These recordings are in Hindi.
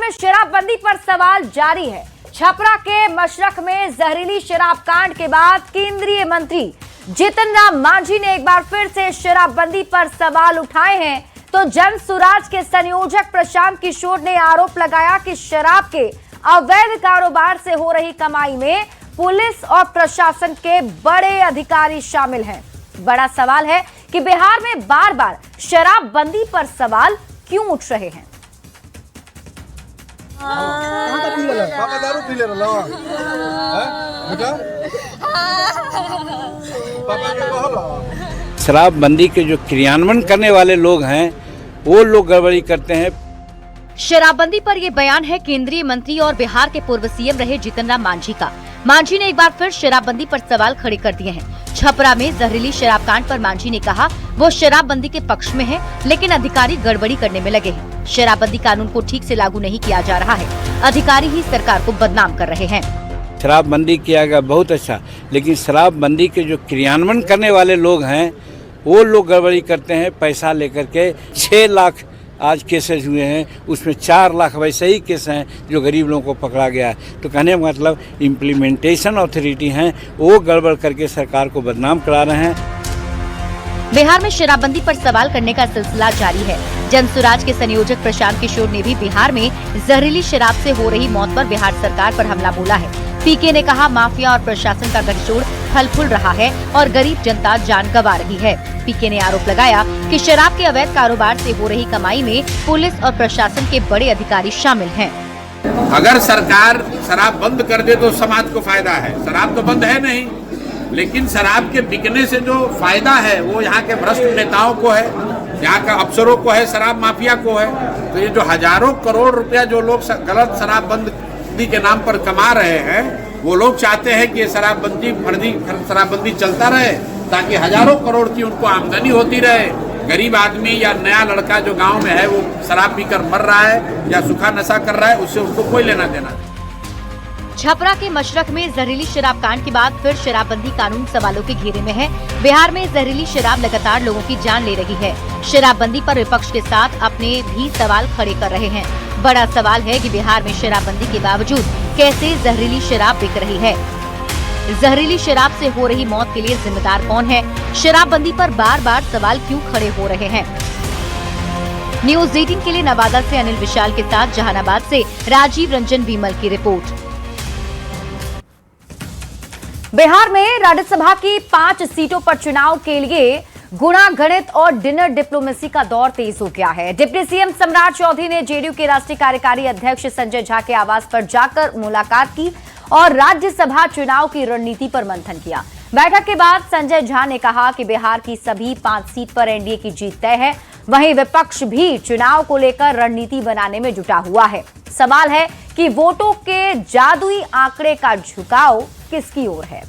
में शराबबंदी पर सवाल जारी है। छपरा के मशरक में जहरीली शराब कांड के बाद केंद्रीय मंत्री जीतन राम मांझी ने एक बार फिर से शराबबंदी पर सवाल उठाए हैं। तो जन सुराज के संयोजक प्रशांत किशोर ने आरोप लगाया कि शराब के अवैध कारोबार से हो रही कमाई में पुलिस और प्रशासन के बड़े अधिकारी शामिल हैं। बड़ा सवाल है कि बिहार में बार बार शराबबंदी पर सवाल क्यों उठ रहे हैं। पापा दारू पी ले रहा बेटा, पापा के कहला। शराबबंदी के जो क्रियान्वयन करने वाले लोग हैं वो लोग गड़बड़ी करते हैं। शराबबंदी पर ये बयान है केंद्रीय मंत्री और बिहार के पूर्व सीएम रहे जीतन राम मांझी का। मांझी ने एक बार फिर शराबबंदी पर सवाल खड़े कर दिए हैं। छपरा में जहरीली शराब कांड पर मांझी ने कहा वो शराबबंदी के पक्ष में है, लेकिन अधिकारी गड़बड़ी करने में लगे हैं। शराबबंदी कानून को ठीक से लागू नहीं किया जा रहा है, अधिकारी ही सरकार को बदनाम कर रहे हैं। शराबबंदी किया गया बहुत अच्छा, लेकिन शराबबंदी के जो क्रियान्वयन करने वाले लोग हैं वो लोग गड़बड़ी करते हैं। पैसा लेकर के 6 लाख आज केसेस हुए हैं, उसमें 4 लाख वैसे ही केस हैं जो गरीब लोगों को पकड़ा गया है। तो कहने का मतलब इम्प्लीमेंटेशन अथॉरिटी हैं वो गड़बड़ करके सरकार को बदनाम करा रहे हैं। बिहार में शराबबंदी पर सवाल करने का सिलसिला जारी है। जनसुराज के संयोजक प्रशांत किशोर ने भी बिहार में जहरीली शराब से हो रही मौत पर बिहार सरकार पर हमला बोला है। पीके ने कहा माफिया और प्रशासन का गठजोड़ फल फूल रहा है और गरीब जनता जान गंवा रही है। पीके ने आरोप लगाया कि शराब के अवैध कारोबार से हो रही कमाई में पुलिस और प्रशासन के बड़े अधिकारी शामिल हैं। अगर सरकार शराब बंद कर दे तो समाज को फायदा है। शराब तो बंद है नहीं, लेकिन शराब के बिकने से जो फायदा है वो यहाँ के भ्रष्ट नेताओं को है, यहाँ के अफसरों को है, शराब माफिया को है। तो ये जो हजारों करोड़ रुपया जो लोग गलत शराबबंदी के नाम पर कमा रहे हैं, वो लोग चाहते हैं कि ये शराबबंदी फर्जी शराबबंदी चलता रहे ताकि हजारों करोड़ की उनको आमदनी होती रहे। गरीब आदमी या नया लड़का जो गांव में है वो शराब पीकर मर रहा है या सूखा नशा कर रहा है, उससे उनको कोई लेना देना नहीं। छपरा के मशरक में जहरीली शराब कांड के बाद फिर शराबबंदी कानून सवालों के घेरे में है। बिहार में जहरीली शराब लगातार लोगों की जान ले रही है। शराबबंदी पर विपक्ष के साथ अपने भी सवाल खड़े कर रहे हैं। बड़ा सवाल है कि बिहार में शराबबंदी के बावजूद कैसे जहरीली शराब बिक रही है। जहरीली शराब से हो रही मौत के लिए जिम्मेदार कौन है? शराबबंदी पर बार बार सवाल क्यों खड़े हो रहे हैं? न्यूज़ 18 के लिए नवादा से अनिल विशाल के साथ जहानाबाद से राजीव रंजन विमल की रिपोर्ट। बिहार में राज्यसभा की 5 सीटों पर चुनाव के लिए गुणा गणित और डिनर डिप्लोमेसी का दौर तेज हो गया है। डिप्टी सीएम सम्राट चौधरी ने जेडीयू के राष्ट्रीय कार्यकारी अध्यक्ष संजय झा के आवास पर जाकर मुलाकात की और राज्यसभा चुनाव की रणनीति पर मंथन किया। बैठक के बाद संजय झा ने कहा कि बिहार की सभी 5 सीट पर एनडीए की जीत तय है। वहीं विपक्ष भी चुनाव को लेकर रणनीति बनाने में जुटा हुआ है। सवाल है कि वोटों के जादुई आंकड़े का झुकाव किसकी ओर है।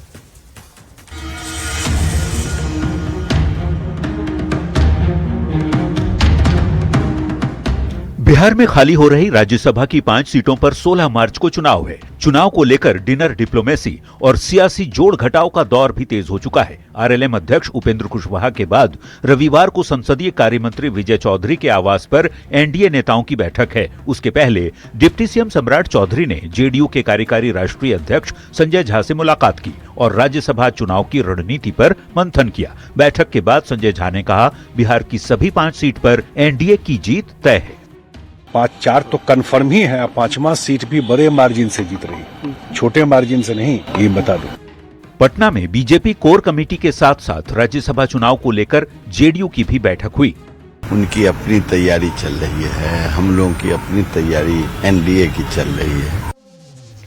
बिहार में खाली हो रही राज्यसभा की 5 सीटों पर 16 मार्च को चुनाव है। चुनाव को लेकर डिनर डिप्लोमेसी और सियासी जोड़ घटाव का दौर भी तेज हो चुका है। आरएलएम अध्यक्ष उपेंद्र कुशवाहा के बाद रविवार को संसदीय कार्य मंत्री विजय चौधरी के आवास पर एनडीए नेताओं की बैठक है। उसके पहले डिप्टी सीएम सम्राट चौधरी ने जेडीयू के कार्यकारी राष्ट्रीय अध्यक्ष संजय झा से मुलाकात की और राज्यसभा चुनाव की रणनीति पर मंथन किया। बैठक के बाद संजय झा ने कहा बिहार की सभी 5 सीट पर एनडीए की जीत तय है। 5-4 तो कंफर्म ही है, 5वां सीट भी बड़े मार्जिन से जीत रही, छोटे मार्जिन से नहीं, ये बता दो। पटना में बीजेपी कोर कमेटी के साथ साथ राज्यसभा चुनाव को लेकर जेडीयू की भी बैठक हुई। उनकी अपनी तैयारी चल रही है, हम लोगों की अपनी तैयारी एनडीए की चल रही है।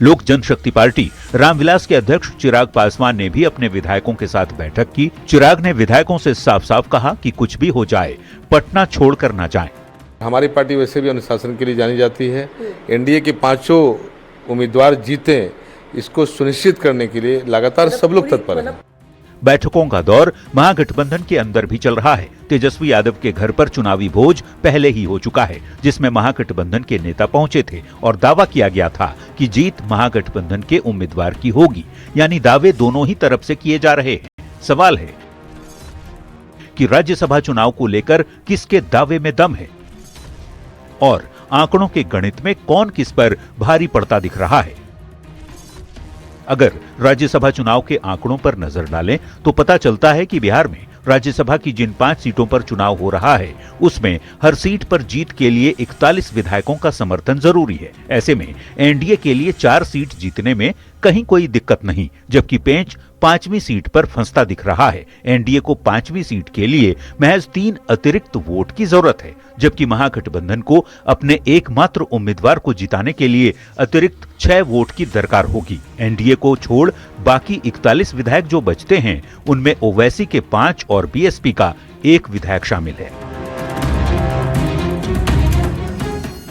लोक जनशक्ति पार्टी रामविलास के अध्यक्ष चिराग पासवान ने भी अपने विधायकों के साथ बैठक की। चिराग ने विधायकों से साफ साफ कहा कि कुछ भी हो जाए पटना छोड़कर न जाएं। हमारी पार्टी वैसे भी अनुशासन के लिए जानी जाती है। एनडीए के 5 उम्मीदवार जीते, इसको सुनिश्चित करने के लिए लगातार सब लोग तत्पर हैं। बैठकों का दौर महागठबंधन के अंदर भी चल रहा है। तेजस्वी यादव के घर पर चुनावी भोज पहले ही हो चुका है, जिसमें महागठबंधन के नेता पहुंचे थे और दावा किया गया था कि जीत महागठबंधन के उम्मीदवार की होगी। यानी दावे दोनों ही तरफ से किए जा रहे हैं। सवाल है कि राज्यसभा चुनाव को लेकर किसके दावे में दम है और आंकड़ों के गणित में कौन किस पर भारी पड़ता दिख रहा है। अगर राज्यसभा चुनाव के आंकड़ों पर नजर डालें तो पता चलता है कि बिहार में राज्यसभा की जिन 5 सीटों पर चुनाव हो रहा है उसमें हर सीट पर जीत के लिए 41 विधायकों का समर्थन जरूरी है। ऐसे में एनडीए के लिए 4 सीट जीतने में कहीं कोई दिक्कत नहीं, जबकि पेंच 5वीं सीट पर फंसता दिख रहा है। एनडीए को 5वीं सीट के लिए महज 3 अतिरिक्त वोट की जरूरत है, जबकि महागठबंधन को अपने एकमात्र उम्मीदवार को जिताने के लिए अतिरिक्त 6 वोट की दरकार होगी। एनडीए को छोड़ बाकी 41 विधायक जो बचते हैं उनमें ओवैसी के 5 और बीएसपी का 1 विधायक शामिल है।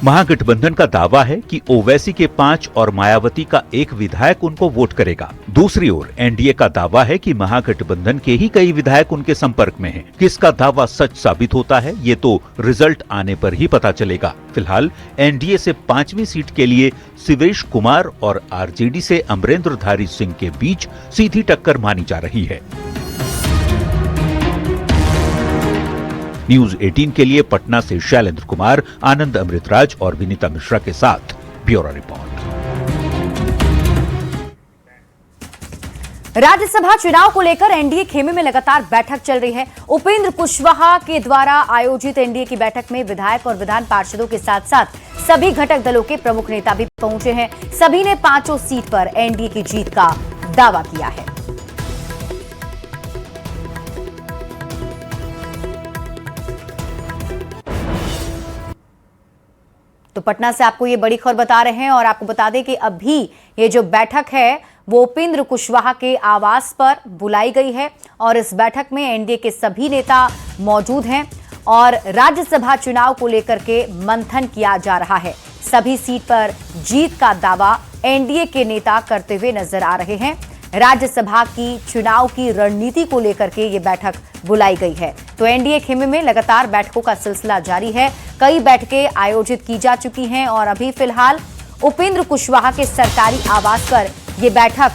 महागठबंधन का दावा है कि ओवैसी के 5 और मायावती का 1 विधायक उनको वोट करेगा। दूसरी ओर एनडीए का दावा है कि महागठबंधन के ही कई विधायक उनके संपर्क में हैं। किसका दावा सच साबित होता है ये तो रिजल्ट आने पर ही पता चलेगा। फिलहाल एनडीए से 5वीं सीट के लिए शिवेश कुमार और आरजेडी से अमरेंद्रधारी सिंह के बीच सीधी टक्कर मानी जा रही है। न्यूज 18 के लिए पटना से शैलेंद्र कुमार, आनंद अमृतराज और विनीता मिश्रा के साथ ब्यूरो रिपोर्ट। राज्यसभा चुनाव को लेकर एनडीए खेमे में लगातार बैठक चल रही है। उपेंद्र कुशवाहा के द्वारा आयोजित एनडीए की बैठक में विधायक और विधान पार्षदों के साथ साथ सभी घटक दलों के प्रमुख नेता भी पहुंचे हैं। सभी ने 5 सीट पर एनडीए की जीत का दावा किया है। तो पटना से आपको ये बड़ी खबर बता रहे हैं और आपको बता दें कि अभी ये जो बैठक है वो उपेंद्र कुशवाहा के आवास पर बुलाई गई है और इस बैठक में एनडीए के सभी नेता मौजूद हैं और राज्यसभा चुनाव को लेकर के मंथन किया जा रहा है। सभी सीट पर जीत का दावा एनडीए के नेता करते हुए नजर आ रहे हैं। राज्यसभा की चुनाव की रणनीति को लेकर के ये बैठक बुलाई गई है। तो एनडीए खेमे में लगातार बैठकों का सिलसिला जारी है। कई बैठकें आयोजित की जा चुकी हैं और अभी फिलहाल उपेंद्र कुशवाहा के सरकारी आवास पर यह बैठक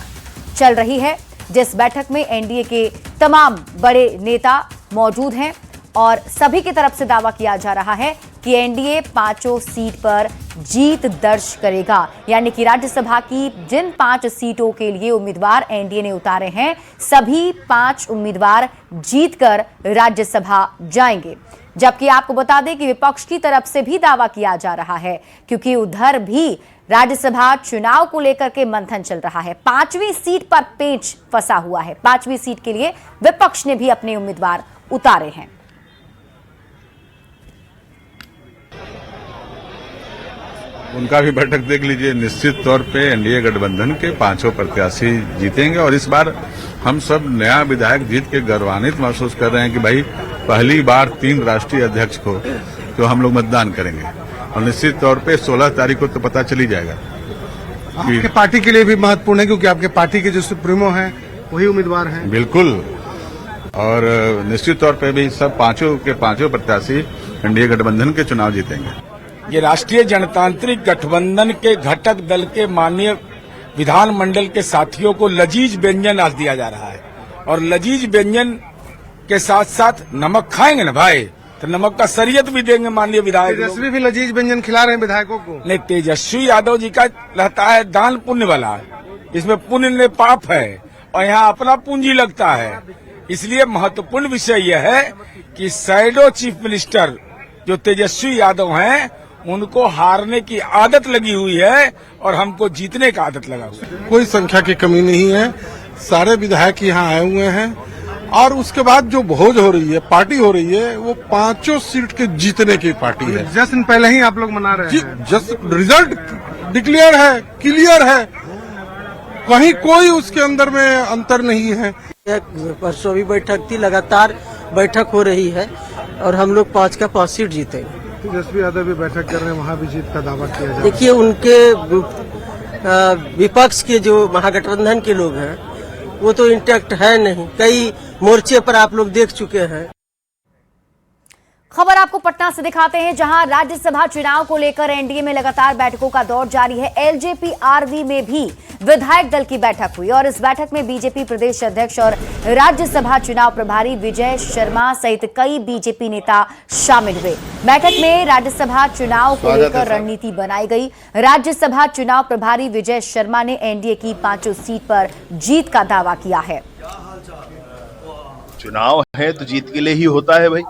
चल रही है, जिस बैठक में एनडीए के तमाम बड़े नेता मौजूद हैं और सभी की तरफ से दावा किया जा रहा है कि एनडीए 5 सीट पर जीत दर्ज करेगा। यानी कि राज्यसभा की जिन 5 सीटों के लिए उम्मीदवार एनडीए ने उतारे हैं, सभी 5 उम्मीदवार जीतकर राज्यसभा जाएंगे। जबकि आपको बता दें कि विपक्ष की तरफ से भी दावा किया जा रहा है, क्योंकि उधर भी राज्यसभा चुनाव को लेकर के मंथन चल रहा है। 5वीं सीट पर पेंच फंसा हुआ है। 5वीं सीट के लिए विपक्ष ने भी अपने उम्मीदवार उतारे हैं। उनका भी बैठक देख लीजिए। निश्चित तौर पे एनडीए गठबंधन के 5 प्रत्याशी जीतेंगे और इस बार हम सब नया विधायक जीत के गर्वान्वित महसूस कर रहे हैं कि भाई पहली बार 3 राष्ट्रीय अध्यक्ष को तो हम लोग मतदान करेंगे और निश्चित तौर पे 16 तारीख को तो पता चली जाएगा। आपके पार्टी के लिए भी महत्वपूर्ण है क्योंकि आपके पार्टी के जो सुप्रीमो हैं वही उम्मीदवार हैं। बिल्कुल, और निश्चित तौर पे भी सब 5 के 5 प्रत्याशी एनडीए गठबंधन के चुनाव जीतेंगे। ये राष्ट्रीय जनतांत्रिक गठबंधन के घटक दल के माननीय विधानमंडल के साथियों को लजीज व्यंजन आज दिया जा रहा है और लजीज व्यंजन के साथ साथ नमक खाएंगे ना भाई, तो नमक का शरीयत भी देंगे माननीय विधायक। तेजस्वी भी लजीज व्यंजन खिला रहे हैं विधायकों को। नहीं, तेजस्वी यादव जी का रहता है दान पुण्य वाला, इसमें पुण्य ने पाप है और यहाँ अपना पूंजी लगता है। इसलिए महत्वपूर्ण विषय यह है कि शैडो चीफ मिनिस्टर जो तेजस्वी यादव हैं उनको हारने की आदत लगी हुई है और हमको जीतने का आदत लगा हुआ है। कोई संख्या की कमी नहीं है, सारे विधायक यहाँ आए हुए हैं और उसके बाद जो भोज हो रही है, पार्टी हो रही है, वो 5 सीट के जीतने की पार्टी है। जश्न पहले ही आप लोग मना रहे हैं। जश्न रिजल्ट डिक्लेयर है, क्लियर है, कहीं कोई उसके अंदर में अंतर नहीं है। परसों भी बैठक थी, लगातार बैठक हो रही है और हम लोग 5 का 5 सीट जीतेंगे। तेजस्वी यादव भी बैठक कर रहे हैं, वहाँ भी जीत का दावा किया जाए। देखिए, उनके विपक्ष के जो महागठबंधन के लोग हैं वो तो इंटैक्ट है नहीं, कई मोर्चे पर आप लोग देख चुके हैं। खबर आपको पटना से दिखाते हैं, जहां राज्यसभा चुनाव को लेकर एनडीए में लगातार बैठकों का दौर जारी है। एलजेपी आरवी में भी विधायक दल की बैठक हुई और इस बैठक में बीजेपी प्रदेश अध्यक्ष और राज्यसभा चुनाव प्रभारी विजय शर्मा सहित कई बीजेपी नेता शामिल हुए। बैठक में राज्यसभा चुनाव को लेकर रणनीति बनाई गई। राज्यसभा चुनाव प्रभारी विजय शर्मा ने एनडीए की 5 सीट पर जीत का दावा किया है। चुनाव है तो जीत के लिए ही होता है भाई।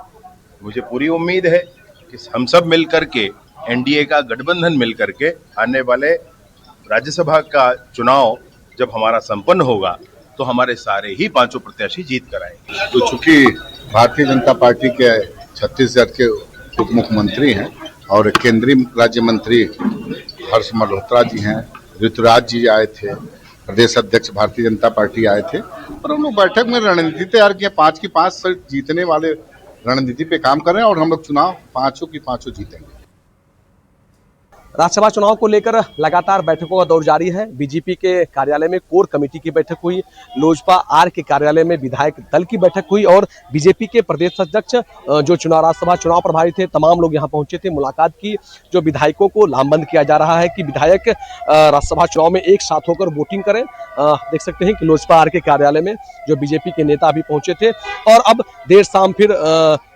मुझे पूरी उम्मीद है कि हम सब मिलकर के एनडीए का गठबंधन मिलकर के आने वाले राज्यसभा का चुनाव जब हमारा संपन्न होगा तो हमारे सारे ही 5 प्रत्याशी जीत कर आएंगे। तो चूंकि भारतीय जनता पार्टी के छत्तीसगढ़ के उप मुख्यमंत्री हैं और केंद्रीय राज्य मंत्री हर्ष मल्होत्रा जी हैं, ऋतुराज जी आए थे, प्रदेश अध्यक्ष भारतीय जनता पार्टी आए थे और हम लोग बैठक में रणनीति तैयार किए। 5 की 5 सीट जीतने वाले रणनीति पे काम कर रहे हैं और हम लोग चुनाव 5 की 5 जीतेंगे। राज्यसभा चुनाव को लेकर लगातार बैठकों का दौर जारी है। बीजेपी के कार्यालय में कोर कमेटी की बैठक हुई, लोजपा आर के कार्यालय में विधायक दल की बैठक हुई और बीजेपी के प्रदेश अध्यक्ष जो राज्यसभा चुनाव प्रभारी थे, तमाम लोग यहां पहुंचे थे, मुलाकात की। जो विधायकों को लामबंद किया जा रहा है कि विधायक राज्यसभा चुनाव में एक साथ होकर वोटिंग करें। देख सकते हैं कि लोजपा आर के कार्यालय में जो बीजेपी के नेता भी पहुंचे थे और अब देर शाम फिर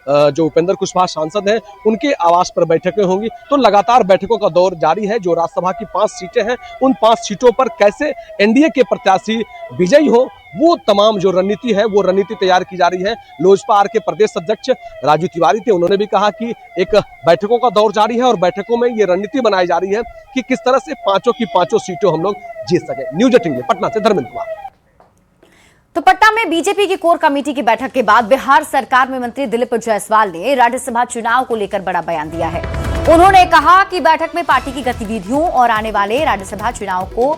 जो उपेंद्र कुशवाहा सांसद हैं उनके आवास पर बैठकें होंगी। तो लगातार बैठकों का दौर जारी है। जो राज्यसभा की 5 सीटें हैं उन 5 सीटों पर कैसे एनडीए के प्रत्याशी विजयी हो, वो तमाम जो रणनीति है वो रणनीति तैयार की जा रही है। लोजपा आर के प्रदेश अध्यक्ष राजू तिवारी थे, उन्होंने भी कहा कि एक बैठकों का दौर जारी है और बैठकों में ये रणनीति बनाई जा रही है कि किस तरह से 5 की 5 सीटों हम लोग जीत सके। न्यूज 18 पटना से धर्मेंद्र कुमार। तो पटना में बीजेपी की कोर कमेटी की बैठक के बाद बिहार सरकार में मंत्री दिलीप जायसवाल ने राज्यसभा चुनाव को लेकर बड़ा बयान दिया है। उन्होंने कहा कि बैठक में पार्टी की गतिविधियों और आने वाले राज्यसभा चुनाव को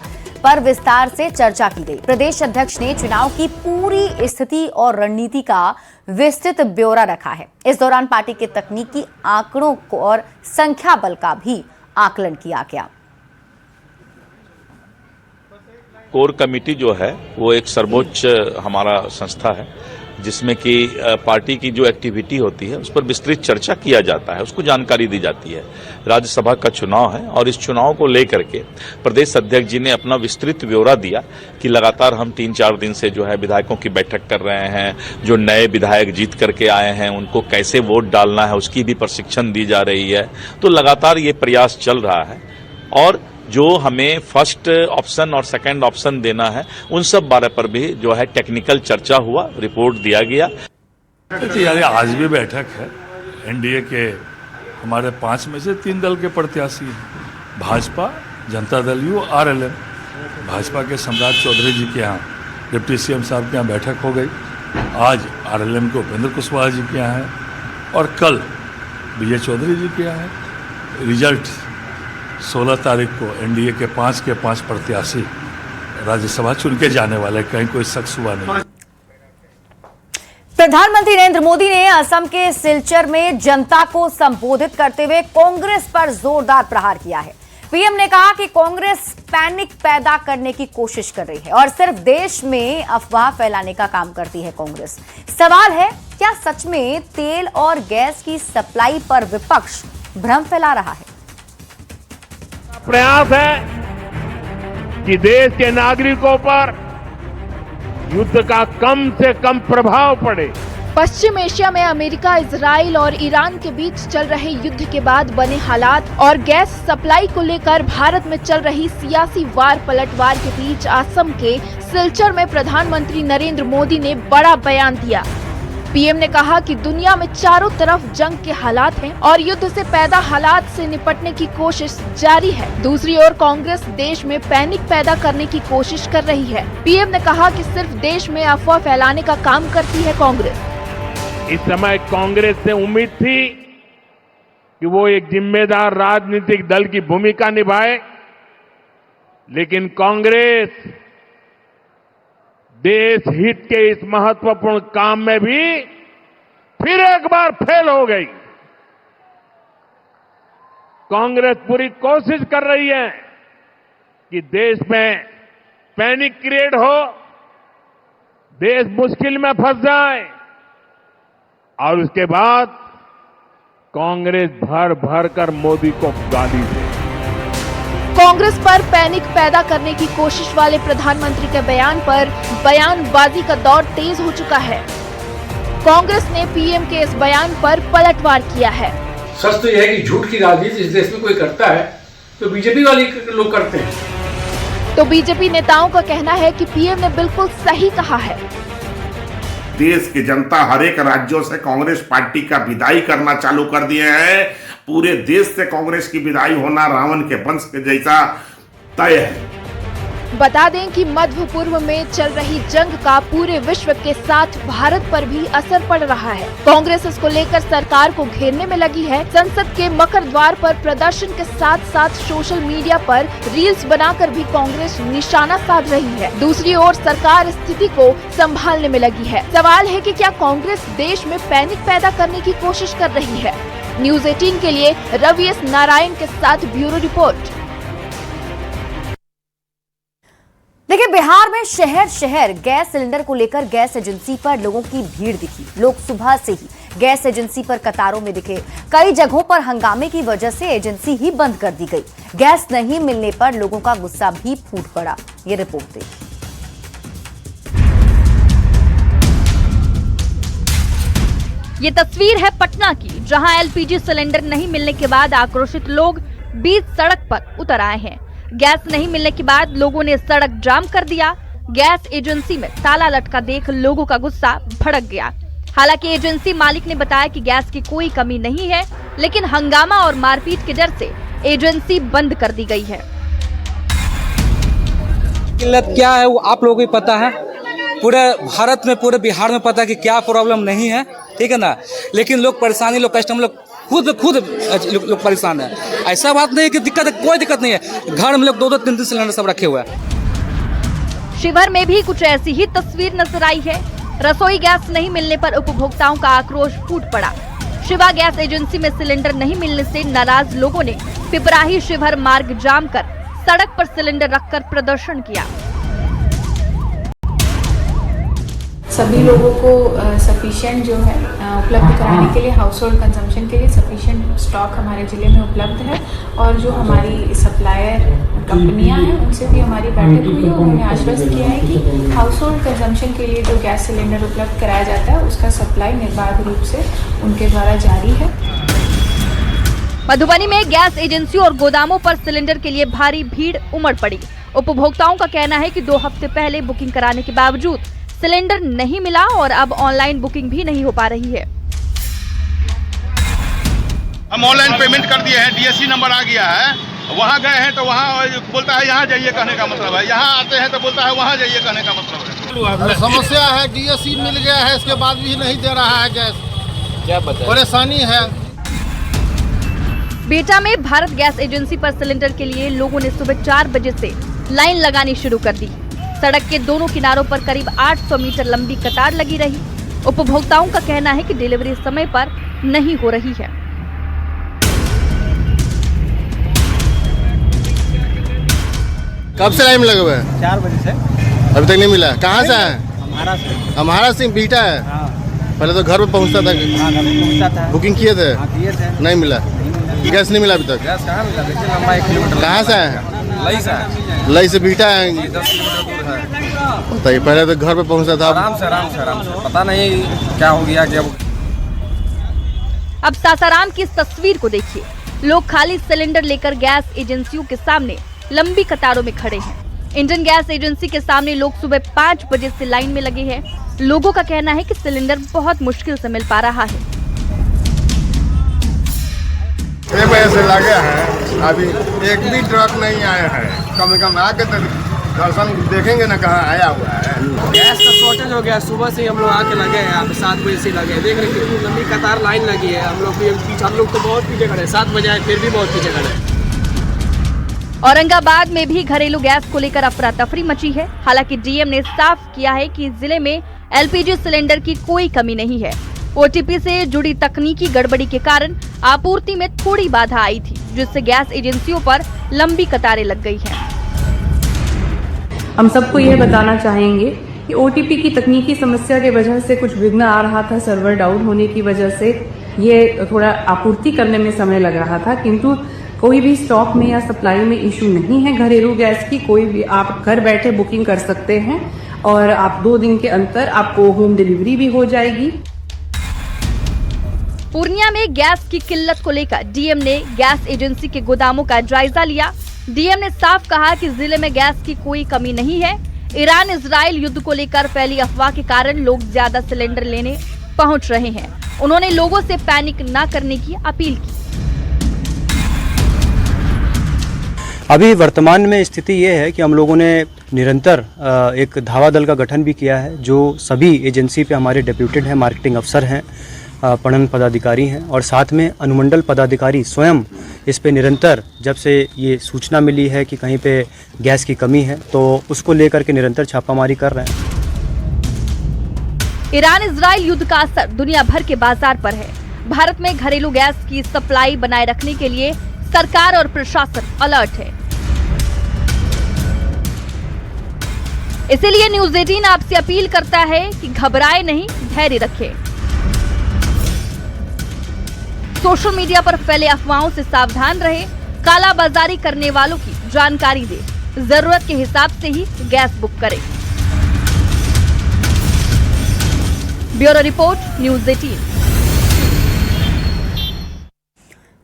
पर विस्तार से चर्चा की गई। प्रदेश अध्यक्ष ने चुनाव की पूरी स्थिति और रणनीति का विस्तृत ब्यौरा रखा है। इस दौरान पार्टी के तकनीकी आंकड़ों को और संख्या बल का भी आकलन किया गया। कोर कमेटी जो है वो एक सर्वोच्च हमारा संस्था है जिसमें कि पार्टी की जो एक्टिविटी होती है उस पर विस्तृत चर्चा किया जाता है, उसको जानकारी दी जाती है। राज्यसभा का चुनाव है और इस चुनाव को लेकर के प्रदेश अध्यक्ष जी ने अपना विस्तृत ब्यौरा दिया कि लगातार हम 3-4 दिन से जो है विधायकों की बैठक कर रहे हैं। जो नए विधायक जीत करके आए हैं उनको कैसे वोट डालना है उसकी भी प्रशिक्षण दी जा रही है। तो लगातार ये प्रयास चल रहा है और जो हमें फर्स्ट ऑप्शन और सेकंड ऑप्शन देना है उन सब बारे पर भी जो है टेक्निकल चर्चा हुआ, रिपोर्ट दिया गया। यानी आज भी बैठक है। एनडीए के हमारे 5 में से 3 दल के प्रत्याशी हैं, भाजपा, जनता दल यू, आरएलएम। भाजपा के सम्राट चौधरी जी के यहाँ डिप्टी सीएम साहब के यहाँ बैठक हो गई। आज आरएलएम के उपेंद्र कुशवाहा जी के यहाँ है और कल विजय चौधरी जी के यहाँ है। रिजल्ट 16 तारीख को एनडीए के 5 प्रत्याशी राज्यसभा चुन के जाने वाले, कहीं कोई शक हुआ नहीं। प्रधानमंत्री नरेंद्र मोदी ने असम के सिलचर में जनता को संबोधित करते हुए कांग्रेस पर जोरदार प्रहार किया है। पीएम ने कहा कि कांग्रेस पैनिक पैदा करने की कोशिश कर रही है और सिर्फ देश में अफवाह फैलाने का काम करती है कांग्रेस। सवाल है, क्या सच में तेल और गैस की सप्लाई पर विपक्ष भ्रम फैला रहा है? प्रयास है कि देश के नागरिकों पर युद्ध का कम से कम प्रभाव पड़े। पश्चिम एशिया में अमेरिका, इजराइल और ईरान के बीच चल रहे युद्ध के बाद बने हालात और गैस सप्लाई को लेकर भारत में चल रही सियासी वार पलटवार के बीच असम के सिलचर में प्रधानमंत्री नरेंद्र मोदी ने बड़ा बयान दिया। पीएम ने कहा कि दुनिया में चारों तरफ जंग के हालात हैं और युद्ध से पैदा हालात से निपटने की कोशिश जारी है। दूसरी ओर कांग्रेस देश में पैनिक पैदा करने की कोशिश कर रही है। पीएम ने कहा कि सिर्फ देश में अफवाह फैलाने का काम करती है कांग्रेस। इस समय कांग्रेस से उम्मीद थी कि वो एक जिम्मेदार राजनीतिक दल की भूमिका निभाए, लेकिन कांग्रेस देश हित के इस महत्वपूर्ण काम में भी फिर एक बार फेल हो गई। कांग्रेस पूरी कोशिश कर रही है कि देश में पैनिक क्रिएट हो, देश मुश्किल में फंस जाए और उसके बाद कांग्रेस भर भर कर मोदी को गाली दे। कांग्रेस पर पैनिक पैदा करने की कोशिश वाले प्रधानमंत्री के बयान पर बयानबाजी का दौर तेज हो चुका है। कांग्रेस ने पीएम के इस बयान पर पलटवार किया है। सच तो यह है कि झूठ की राजनीति इस देश में कोई करता है तो बीजेपी वाले लोग करते हैं। तो बीजेपी नेताओं का कहना है कि पीएम ने बिल्कुल सही कहा है। देश की जनता हर एक राज्यों से कांग्रेस पार्टी का विदाई करना चालू कर दिए हैं। पूरे देश से कांग्रेस की विदाई होना रावण के वंश के जैसा तय है। बता दें कि मध्य पूर्व में चल रही जंग का पूरे विश्व के साथ भारत पर भी असर पड़ रहा है। कांग्रेस इसको लेकर सरकार को घेरने में लगी है। संसद के मकर द्वार पर प्रदर्शन के साथ साथ सोशल मीडिया पर रील्स बनाकर भी कांग्रेस निशाना साध रही है। दूसरी ओर सरकार स्थिति को संभालने में लगी है। सवाल है कि क्या कांग्रेस देश में पैनिक पैदा करने की कोशिश कर रही है? न्यूज़ 18 के लिए रवि एस नारायण के साथ ब्यूरो रिपोर्ट। देखिए, बिहार में शहर शहर गैस सिलेंडर को लेकर गैस एजेंसी पर लोगों की भीड़ दिखी। लोग सुबह से ही गैस एजेंसी पर कतारों में दिखे। कई जगहों पर हंगामे की वजह से एजेंसी ही बंद कर दी गई। गैस नहीं मिलने पर लोगों का गुस्सा भी फूट पड़ा। ये रिपोर्ट देखिए। ये तस्वीर है पटना की, जहां एलपीजी सिलेंडर नहीं मिलने के बाद आक्रोशित लोग बीच सड़क पर उतर आए हैं। गैस नहीं मिलने के बाद लोगों ने सड़क जाम कर दिया। गैस एजेंसी में ताला लटका देख लोगों का गुस्सा भड़क गया। हालांकि एजेंसी मालिक ने बताया कि गैस की कोई कमी नहीं है, लेकिन हंगामा और मारपीट के डर से एजेंसी बंद कर दी गई है। किल्लत क्या है वो आप लोगों को पता है। पूरे भारत में, पूरे बिहार में पता है कि क्या प्रॉब्लम नहीं है, ठीक है ना। लेकिन लोग परेशानी, लोग कस्टमर लोग खुद लोग परेशान है। ऐसा बात नहीं है कि दिक्कत है, कोई दिक्कत नहीं है। घर में लोग 2-2, 3-3 सिलेंडर सब रखे हुए हैं। शिवहर में भी कुछ ऐसी ही तस्वीर नजर आई है। रसोई गैस नहीं मिलने पर उपभोक्ताओं का आक्रोश फूट पड़ा। शिवा गैस एजेंसी में सिलेंडर नहीं मिलने से नाराज लोगों ने पिपराही शिवहर मार्ग जाम कर सड़क पर सिलेंडर रखकर प्रदर्शन किया। सभी लोगों को सफिशिएंट जो है उपलब्ध कराने के लिए, हाउस होल्ड कंजम्पशन के लिए सफिशिएंट स्टॉक हमारे ज़िले में उपलब्ध है। और जो हमारी सप्लायर कंपनियां हैं उनसे भी हमारी बैठक हुई है। उन्होंने आश्वस्त किया है कि हाउस होल्ड कंजम्पशन के लिए जो गैस सिलेंडर उपलब्ध कराया जाता है उसका सप्लाई निर्बाध रूप से उनके द्वारा जारी है। मधुबनी में गैस एजेंसी और गोदामों पर सिलेंडर के लिए भारी भीड़ उमड़ पड़ी। उपभोक्ताओं का कहना है कि 2 हफ्ते पहले बुकिंग कराने के बावजूद सिलेंडर नहीं मिला और अब ऑनलाइन बुकिंग भी नहीं हो पा रही है। हम ऑनलाइन पेमेंट कर दिए हैं, डीएससी नंबर आ गया है। वहाँ गए हैं तो वहाँ बोलता है यहाँ जाइए, कहने का मतलब है। यहाँ आते हैं तो बोलता है वहाँ जाइए, कहने का मतलब है। समस्या है, डीएससी मिल गया है, इसके बाद भी नहीं दे रहा है गैस। क्या बताएं? परेशानी है। बेटा में भारत गैस एजेंसी पर सिलेंडर के लिए लोगों ने सुबह 4 बजे से लाइन लगानी शुरू कर दी। सड़क के दोनों किनारों पर करीब 800 मीटर लंबी कतार लगी रही। उपभोक्ताओं का कहना है कि डिलीवरी समय पर नहीं हो रही है। कब से लाइन लगे हुए हैं? 4 बजे से अभी तक नहीं मिला। कहाँ से है? हमारा सिंह बीटा है। पहले तो घर पे पहुँचता था। बुकिंग किए थे? नहीं मिला। गैस नहीं मिला अभी तक। गैस कहाँ मिला? देखिए लंबा 1 किलोमीटर। कहाँ से है? लई से है। लई से बीटा है। 10 किलोमीटर दूर है। बताइए, पहले तो घर पे पहुँचता था। आराम से पता नहीं क्या हो गया क्या। अब सासाराम की इस तस्वीर को देखिए। लोग खाली सिलेंडर लेकर गैस एजेंसियों के सामने लंबी कतारों में खड़े हैं। इंडियन गैस एजेंसी के सामने लोग सुबह 5 बजे से लाइन में लगे हैं। लोगों का कहना है कि सिलेंडर बहुत मुश्किल से मिल पा रहा है। 6 बजे से लगे हैं, अभी एक भी ट्रक नहीं आया है। कम से कम आके तो दर्शन देखेंगे ना कहाँ आया हुआ है। गैस का शॉर्टेज हो गया। सुबह से हम लोग आके लगे हैं, यहाँ पे 7 बजे से लगे हैं। देख रहे हैं कितनी लंबी कतार लाइन लगी है। हम लोग तो बहुत पीछे खड़े हैं। 7 बजे आए फिर भी बहुत पीछे खड़े हैं। औरंगाबाद में भी घरेलू गैस को लेकर अफरा तफरी मची है। हालांकि डीएम ने साफ किया है कि जिले में एलपीजी सिलेंडर की कोई कमी नहीं है। ओटीपी से जुड़ी तकनीकी गड़बड़ी के कारण आपूर्ति में थोड़ी बाधा आई थी, जिससे गैस एजेंसियों पर लंबी कतारें लग गई हैं। हम सबको यह बताना चाहेंगे कि ओटीपी की तकनीकी समस्या की वजह से कुछ विघ्न आ रहा था, सर्वर डाउन होने की वजह से ये थोड़ा आपूर्ति करने में समय लग रहा था, किंतु कोई भी स्टॉक में या सप्लाई में इशू नहीं है घरेलू गैस की। कोई भी आप घर बैठे बुकिंग कर सकते हैं और आप 2 दिन के अंदर आपको होम डिलीवरी भी हो जाएगी। पूर्णिया में गैस की किल्लत को लेकर डीएम ने गैस एजेंसी के गोदामों का जायजा लिया। डीएम ने साफ कहा कि जिले में गैस की कोई कमी नहीं है। ईरान इजराइल युद्ध को लेकर फैली अफवाह के कारण लोग ज्यादा सिलेंडर लेने पहुंच रहे हैं। उन्होंने लोगों से पैनिक न करने की अपील की। अभी वर्तमान में स्थिति ये है कि हम लोगों ने निरंतर एक धावा दल का गठन भी किया है, जो सभी एजेंसी पे हमारे डेप्यूटेड हैं, मार्केटिंग अफसर हैं, पणन पदाधिकारी हैं और साथ में अनुमंडल पदाधिकारी स्वयं इस पे निरंतर, जब से ये सूचना मिली है कि कहीं पे गैस की कमी है तो उसको लेकर के निरंतर छापामारी कर रहे हैं। ईरान इजराइल युद्ध का असर दुनिया भर के बाजार पर है। भारत में घरेलू गैस की सप्लाई बनाए रखने के लिए सरकार और प्रशासन अलर्ट है। इसीलिए न्यूज 18 आपसे अपील करता है कि घबराए नहीं, धैर्य रखें। सोशल मीडिया पर फैले अफवाहों से सावधान रहे, कालाबाजारी करने वालों की जानकारी दे, जरूरत के हिसाब से ही गैस बुक करें। Bureau report, news 18।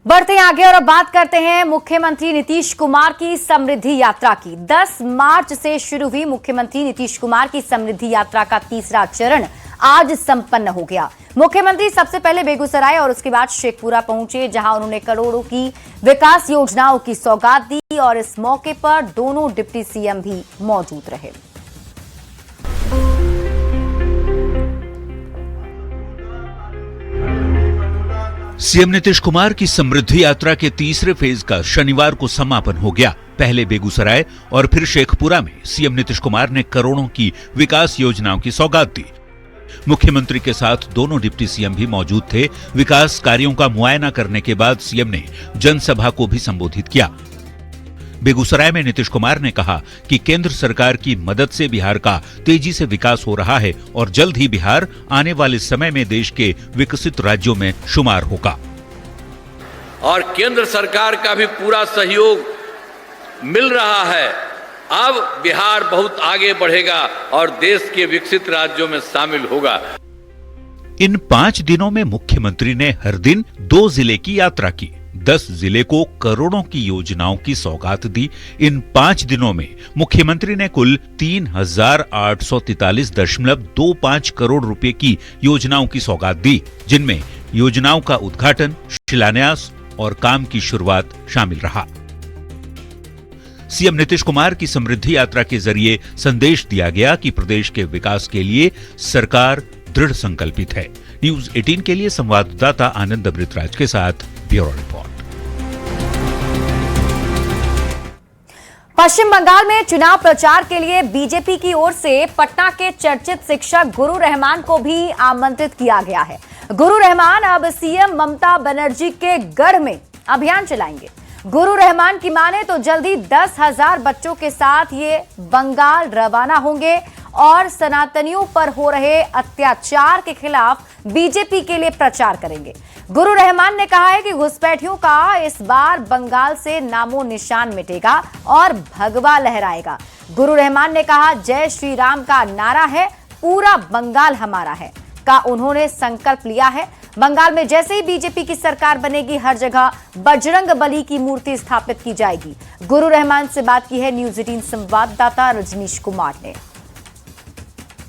बढ़ते हैं आगे और अब बात करते हैं मुख्यमंत्री नीतीश कुमार की समृद्धि यात्रा की। 10 मार्च से शुरू हुई मुख्यमंत्री नीतीश कुमार की समृद्धि यात्रा का तीसरा चरण आज संपन्न हो गया। मुख्यमंत्री सबसे पहले बेगूसराय और उसके बाद शेखपुरा पहुंचे, जहां उन्होंने करोड़ों की विकास योजनाओं की सौगात दी और इस मौके पर दोनों डिप्टी सीएम भी मौजूद रहे। सीएम नीतीश कुमार की समृद्धि यात्रा के तीसरे फेज का शनिवार को समापन हो गया। पहले बेगूसराय और फिर शेखपुरा में सीएम नीतीश कुमार ने करोड़ों की विकास योजनाओं की सौगात दी। मुख्यमंत्री के साथ दोनों डिप्टी सीएम भी मौजूद थे। विकास कार्यों का मुआयना करने के बाद सीएम ने जनसभा को भी संबोधित किया। बेगूसराय में नीतीश कुमार ने कहा कि केंद्र सरकार की मदद से बिहार का तेजी से विकास हो रहा है और जल्द ही बिहार आने वाले समय में देश के विकसित राज्यों में शुमार होगा। और केंद्र सरकार का भी पूरा सहयोग मिल रहा है। अब बिहार बहुत आगे बढ़ेगा और देश के विकसित राज्यों में शामिल होगा। इन 5 दिनों में मुख्यमंत्री ने हर दिन 2 जिले की यात्रा की। 10 जिले को करोड़ों की योजनाओं की सौगात दी। इन 5 दिनों में मुख्यमंत्री ने कुल 3,843.25 करोड़ रुपए की योजनाओं की सौगात दी, जिनमें योजनाओं का उद्घाटन, शिलान्यास और काम की शुरुआत शामिल रहा। सीएम नीतीश कुमार की समृद्धि यात्रा के जरिए संदेश दिया गया कि प्रदेश के विकास के लिए सरकार दृढ़ संकल्पित है। न्यूज 18 के लिए संवाददाता आनंद अमृतराज के साथ ब्यूरो रिपोर्ट। पश्चिम बंगाल में चुनाव प्रचार के लिए बीजेपी की ओर से पटना के चर्चित शिक्षक गुरु रहमान को भी आमंत्रित किया गया है। गुरु रहमान अब सीएम ममता बनर्जी के गढ़ में अभियान चलाएंगे। गुरु रहमान की माने तो जल्दी 10,000 बच्चों के साथ ये बंगाल रवाना होंगे और सनातनियों पर हो रहे अत्याचार के खिलाफ बीजेपी के लिए प्रचार करेंगे। गुरु रहमान ने कहा है कि घुसपैठियों का इस बार बंगाल से नामो निशान मिटेगा और भगवा लहराएगा। गुरु रहमान ने कहा, जय श्री राम का नारा है, पूरा बंगाल हमारा है का उन्होंने संकल्प लिया है। बंगाल में जैसे ही बीजेपी की सरकार बनेगी, हर जगह बजरंग बली की मूर्ति स्थापित की जाएगी। गुरु रहमान से बात की है न्यूज 18 संवाददाता रजनीश कुमार ने।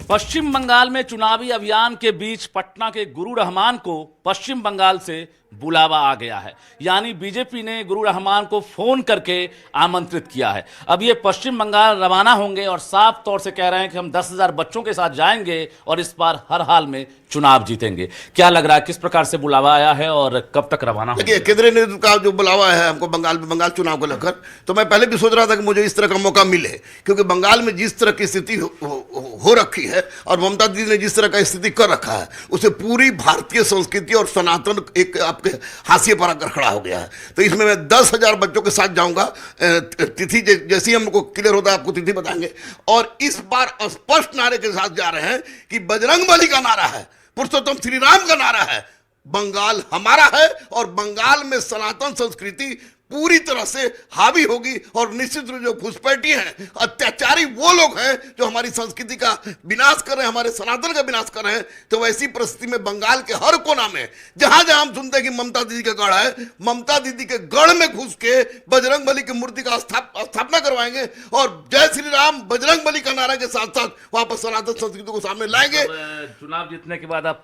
पश्चिम बंगाल में चुनावी अभियान के बीच पटना के गुरु रहमान को पश्चिम बंगाल से बुलावा आ गया है। यानी बीजेपी ने गुरु रहमान को फोन करके आमंत्रित किया है। अब ये पश्चिम बंगाल रवाना होंगे और साफ तौर से कह रहे हैं कि हम 10,000 बच्चों के साथ जाएंगे और इस बार हर हाल में चुनाव जीतेंगे। क्या लग रहा है, किस प्रकार से बुलावा आया है और कब तक रवाना होंगे? देखिए, केंद्रीय नेतृत्व का जो बुलावा है हमको बंगाल चुनाव को लेकर, तो मैं पहले भी सोच रहा था कि मुझे इस तरह का मौका मिले, क्योंकि बंगाल में जिस तरह की स्थिति हो रखी है और ममता दीदी ने जिस तरह का स्थिति कर रखा है, उसे पूरी भारतीय संस्कृति और सनातन एक आपके हाशिए पर आकर खड़ा हो गया है। तो इसमें मैं 10,000 बच्चों के साथ जाऊंगा। तिथि जैसे ही हमको क्लियर होता है आपको तिथि बताएंगे। और इस बार स्पष्ट नारे के साथ जा रहे हैं कि बजरंग बली का नारा है, पुरुषोत्तम श्री राम का नारा है, बंगाल हमारा है और बंगाल में सनातन संस्कृति पूरी तरह से हावी होगी और निश्चित रूप जो घुसपैठी हैं, अत्याचारी वो लोग हैं जो हमारी संस्कृति का विनाश कर रहे हैं, हमारे सनातन का विनाश कर रहे हैं। तो ऐसी परिस्थिति में बंगाल के हर कोना में जहां जहां हम सुनते हैं कि ममता दीदी का गढ़ है, ममता दीदी के गढ़ में घुस के बजरंगबली की मूर्ति का स्थापना करवाएंगे और जय श्री राम बजरंगबली का नारा के साथ साथ वहां पर सनातन संस्कृति को सामने लाएंगे। चुनाव जीतने के बाद आप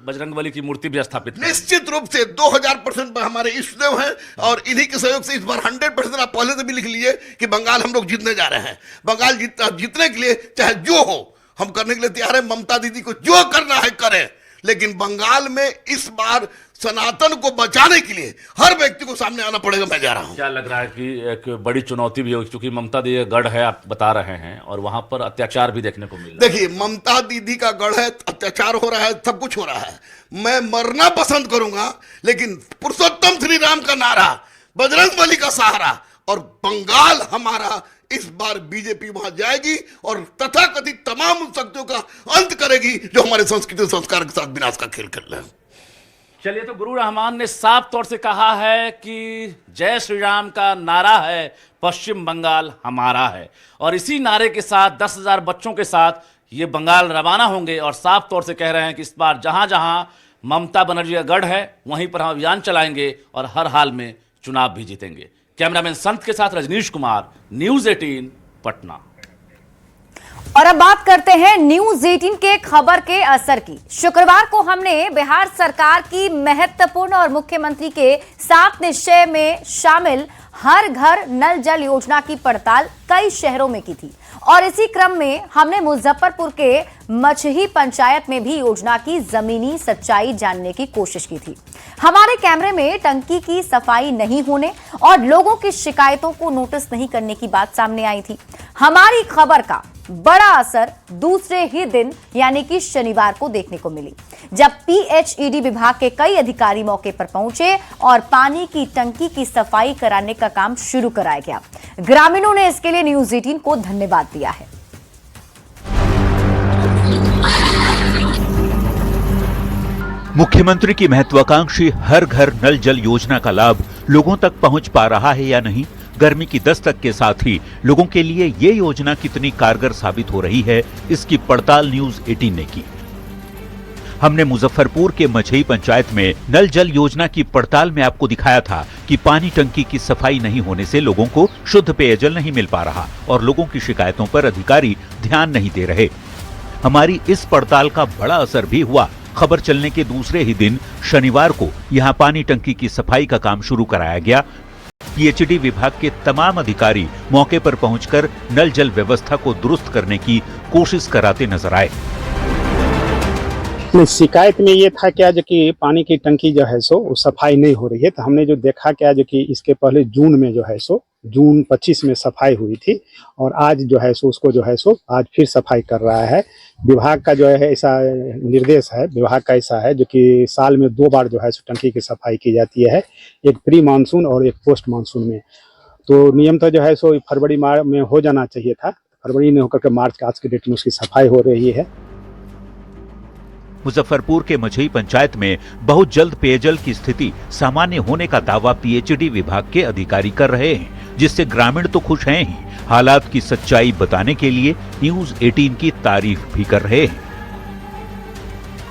बजरंगबली की मूर्ति भी स्थापित निश्चित रूप से 2000% हमारे इष्टदेव हैं और इन्हीं के सहयोग से इस बार 100% आप पहले से भी लिख लीजिए कि बंगाल हम लोग जीतने जा रहे हैं। बंगाल जीतने के लिए चाहे जो हो हम करने के लिए तैयार है। ममता दीदी को जो करना है करें, लेकिन बंगाल में इस बार सनातन को बचाने के लिए हर व्यक्ति को सामने आना पड़ेगा। मैं जा रहा हूं। क्या लग रहा है कि एक बड़ी चुनौती भी होगी, क्योंकि ममता दीदी का गढ़ है आप बता रहे हैं और वहां पर अत्याचार भी देखने को मिल रहा है। देखिए, ममता दीदी का गढ़ है, अत्याचार हो रहा है, सब कुछ हो रहा है। मैं मरना पसंद करूंगा, लेकिन पुरुषोत्तम श्री राम का नारा, बजरंगबली का सहारा और बंगाल हमारा, इस बार बीजेपी वहां जाएगी और तथाकथित तमाम उन शक्तियों का अंत करेगी जो हमारे संस्कृति संस्कार के साथ विनाश का खेल खेल रहे हैं। चलिए, तो गुरु रहमान ने साफ तौर से कहा है कि जय श्री राम का नारा है, पश्चिम बंगाल हमारा है, और इसी नारे के साथ 10,000 बच्चों के साथ ये बंगाल रवाना होंगे और साफ तौर से कह रहे हैं कि इस बार जहां जहां ममता बनर्जी का गढ़ है वहीं पर हम अभियान चलाएंगे और हर हाल में चुनाव भी जीतेंगे। कैमरामैन संत के साथ रजनीश कुमार, न्यूज़ 18 पटना। और अब बात करते हैं न्यूज़ 18 के खबर के असर की। शुक्रवार को हमने बिहार सरकार की महत्वपूर्ण और मुख्यमंत्री के 7 निश्चय में शामिल हर घर नल जल योजना की पड़ताल कई शहरों में की थी और इसी क्रम में हमने मुजफ्फरपुर के मछही पंचायत में भी योजना की जमीनी सच्चाई जानने की कोशिश की थी। हमारे कैमरे में टंकी की सफाई नहीं होने और लोगों की शिकायतों को नोटिस नहीं करने की बात सामने आई थी। हमारी खबर का बड़ा असर दूसरे ही दिन यानी कि शनिवार को देखने को मिली, जब पीएचईडी विभाग के कई अधिकारी मौके पर पहुंचे और पानी की टंकी की सफाई कराने का काम शुरू कराया गया। ग्रामीणों ने इसके लिए न्यूज़ 18 को धन्यवाद दिया है। मुख्यमंत्री की महत्वाकांक्षी हर घर नल जल योजना का लाभ लोगों तक पहुंच पा रहा है या नहीं? गर्मी की दस्तक के साथ ही लोगों के लिए ये योजना कितनी कारगर साबित हो रही है, इसकी पड़ताल न्यूज़ 18 ने की। हमने मुजफ्फरपुर के मछही पंचायत में नल जल योजना की पड़ताल में आपको दिखाया था कि पानी टंकी की सफाई नहीं होने से लोगों को शुद्ध पेयजल नहीं मिल पा रहा और लोगों की शिकायतों पर अधिकारी ध्यान नहीं दे रहे। हमारी इस पड़ताल का बड़ा असर भी हुआ। खबर चलने के दूसरे ही दिन शनिवार को यहां पानी टंकी की सफाई का काम शुरू कराया गया। पीएचईडी विभाग के तमाम अधिकारी मौके पर पहुंचकर नल जल व्यवस्था को दुरुस्त करने की कोशिश कराते नजर आए। शिकायत में ये था क्या जो कि पानी की टंकी जो है सो वो सफाई नहीं हो रही है, तो हमने जो देखा क्या जो कि इसके पहले जून में जो है सो जून 25 में सफाई हुई थी और आज जो है सो उसको जो है सो आज फिर सफाई कर रहा है। विभाग का जो है ऐसा निर्देश है, विभाग का ऐसा है जो कि साल में 2 बार जो है सो टंकी की सफाई की जाती है, एक प्री मानसून और एक पोस्ट मानसून में। तो नियम तो जो है सो फरवरी में हो जाना चाहिए था, फरवरी में होकर के मार्च के आज के डेट में उसकी सफाई हो रही है। मुजफ्फरपुर के मछही पंचायत में बहुत जल्द पेयजल की स्थिति सामान्य होने का दावा पीएचईडी विभाग के अधिकारी कर रहे हैं, जिससे ग्रामीण तो खुश हैं ही, हालात की सच्चाई बताने के लिए न्यूज़ 18 की तारीफ भी कर रहे हैं।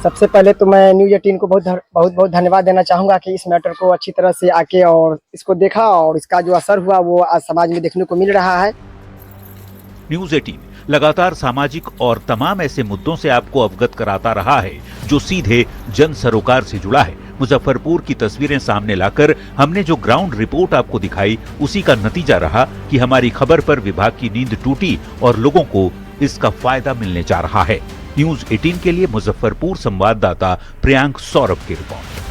सबसे पहले तो मैं न्यूज़ 18 को बहुत धन्यवाद देना चाहूंगा कि इस मैटर को अच्छी तरह से आके और इसको देखा और इसका जो असर हुआ वो आज समाज में देखने को मिल रहा है। न्यूज़ 18 लगातार सामाजिक और तमाम ऐसे मुद्दों से आपको अवगत कराता रहा है जो सीधे जन सरोकार से जुड़ा है। मुजफ्फरपुर की तस्वीरें सामने लाकर हमने जो ग्राउंड रिपोर्ट आपको दिखाई, उसी का नतीजा रहा कि हमारी खबर पर विभाग की नींद टूटी और लोगों को इसका फायदा मिलने जा रहा है। न्यूज़ 18 के लिए मुजफ्फरपुर संवाददाता प्रियांक सौरभ की रिपोर्ट।